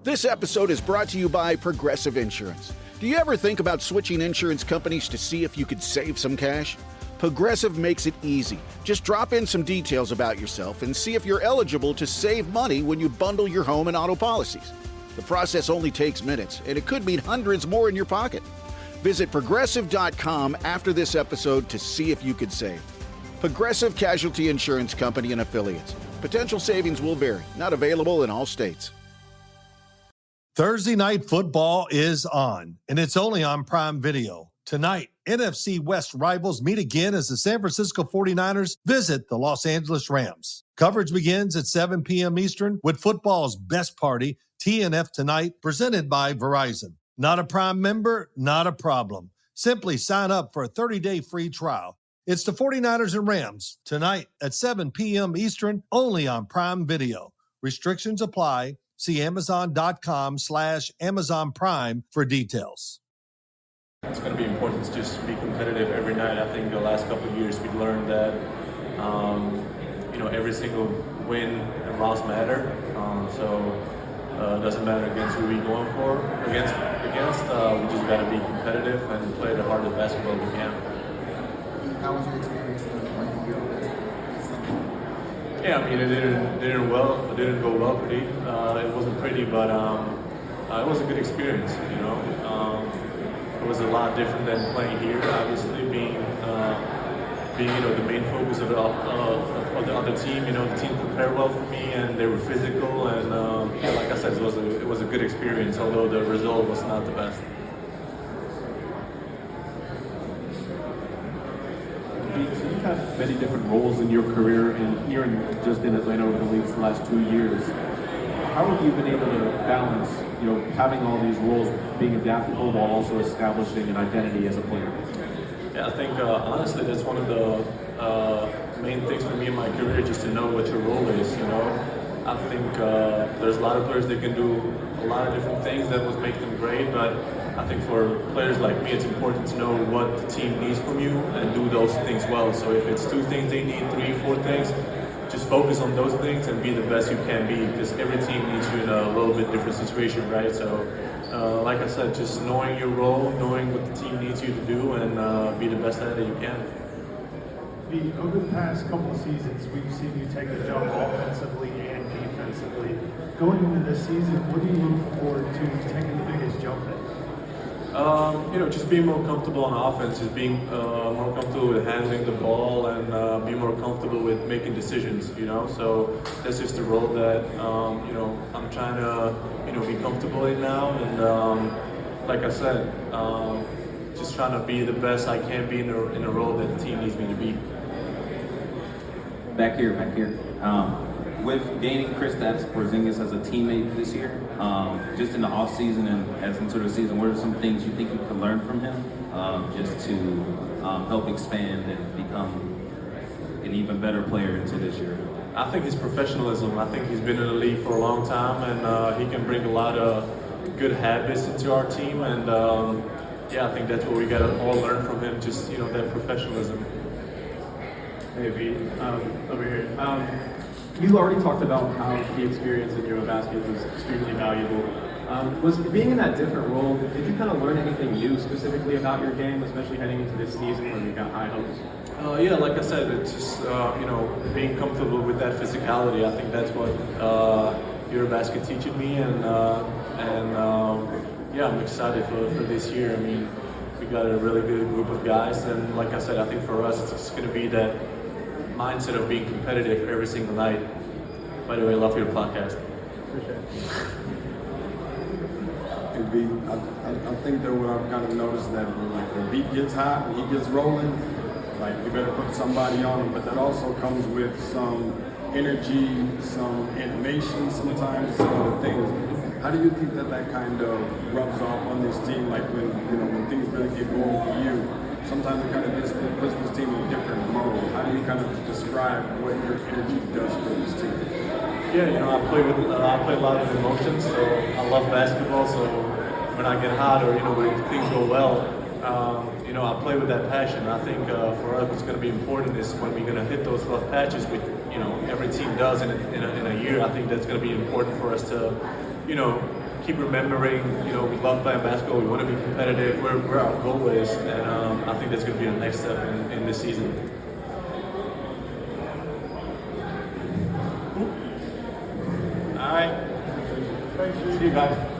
This episode is brought to you by Progressive Insurance. Do you ever think about switching insurance companies to see if you could save some cash? Progressive makes it easy. Just drop in some details about yourself and see if you're eligible to save money when you bundle your home and auto policies. The process only takes minutes, and it could mean hundreds more in your pocket. Visit Progressive.com after this episode to see if you could save. Progressive Casualty Insurance Company and Affiliates. Potential savings will vary. Not available in all states. Thursday Night Football is on, and it's only on Prime Video. Tonight, NFC West rivals meet again as the San Francisco 49ers visit the Los Angeles Rams. Coverage begins at 7 p.m. Eastern with football's best party, TNF Tonight, presented by Verizon. Not a Prime member? Not a problem. Simply sign up for a 30-day free trial. It's the 49ers and Rams tonight at 7 p.m. Eastern, only on Prime Video. Restrictions apply. See Amazon.com/Amazon Prime for details. It's going to be important to just be competitive every night. I think the last couple of years we've learned that, every single win and loss matter. It doesn't matter against who we're going for. Against, we just got to be competitive and play the hardest basketball we can. How was your experience playing here? Yeah, I mean, it didn't go well pretty. It wasn't pretty, but it was a good experience, It was a lot different than playing here, obviously, being the main focus of the other team. The team prepared well for me, and they were physical, and like I said, it was a good experience, although the result was not the best. You've had many different roles in your career, and here just in Atlanta over the league's last 2 years. How have you been able to balance, having all these roles, being adaptable while also establishing an identity as a player? Yeah, I think honestly that's one of the main things for me in my career, just to know what your role is. I think there's a lot of players that can do a lot of different things that would make them great, but I think for players like me, it's important to know what the team needs from you and do those things well. So if it's 2 things they need, 3, 4 things, just focus on those things and be the best you can be, because every team needs you in a little bit different situation, right? So, like I said, just knowing your role, knowing what the team needs you to do, and be the best at it you can. Over the past couple of seasons, we've seen you take a jump offensively and defensively. Going into this season, what do you look forward to taking the biggest jump in? Just being more comfortable on offense, just being more comfortable with handling the ball, and be more comfortable with making decisions, So that's just the role that, I'm trying to, be comfortable in now. And like I said, just trying to be the best I can be in a role that the team needs me to be. Back here. With gaining Kristaps Porzingis as a teammate this year, just in the off season and as into the season, what are some things you think you can learn from him, just to help expand and become an even better player into this year? I think his professionalism. I think he's been in the league for a long time, and he can bring a lot of good habits into our team. And I think that's what we got to all learn from him. Just that professionalism. Hey, Vít, over here. You already talked about how the experience in Eurobasket was extremely valuable. Was being in that different role, did you kind of learn anything new specifically about your game, especially heading into this season where you got high hopes? Like I said, it's just being comfortable with that physicality. I think that's what Eurobasket teaches me, and I'm excited for this year. I mean, we got a really good group of guys, and like I said, I think for us it's just going to be that mindset of being competitive every single night. By the way, I love your podcast. Appreciate it. Hey, Vít, I think that what I've kind of noticed that when the beat gets hot and he gets rolling, you better put somebody on him. But that also comes with some energy, some animation sometimes, some other things. How do you think that kind of rubs off on this team? Like when things really get going for you, sometimes it kind of just puts this team in a different mode. How do you kind of describe what your energy does for this team? Yeah, I play a lot of emotions, so I love basketball. So when I get hot or when things go well, I play with that passion. I think for us, what's going to be important is when we're going to hit those rough patches, every team does in a year. I think that's going to be important for us to, keep remembering, you know, we love playing basketball, we want to be competitive, where our goal is, and I think that's going to be the next step in this season. All right. See you guys.